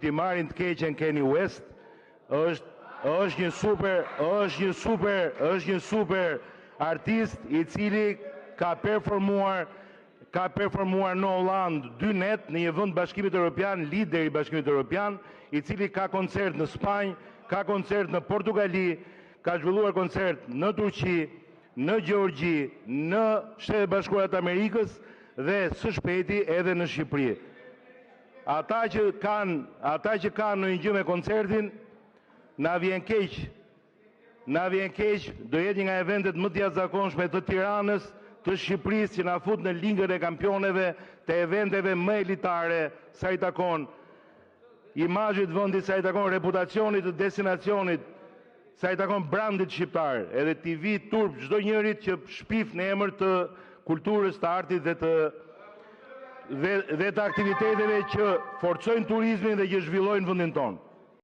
Ti marrin të keqen Kanye West, është një super artist i cili ka performuar në Holland 2 net në një vend Bashkimit Evropian, lider i Bashkimit Evropian, i cili ka koncert në Spanjë, ka koncert në Portugali, ka zhvilluar koncert në Turqi, në Gjeorgji, në Shtetet e Bashkuara të Amerikës dhe së shpejti edhe në Shqipëri. Ata që kanë në një gjë me koncertin, na vjen keq, do jetë një nga eventet më të jashtëzakonshme të Tiranës, të Shqipërisë që na fut në lingën e kampioneve të eventeve më elitare sa i takon imazhit vendit, sa i takon reputacionit të destinacionit, sa i takon brandit shqiptar, edhe TV turp çdo njërit që shpif në emër të kulturës, të artit dhe të aktiviteteve që forcojnë turizmin dhe që zhvillojnë vendin tonë.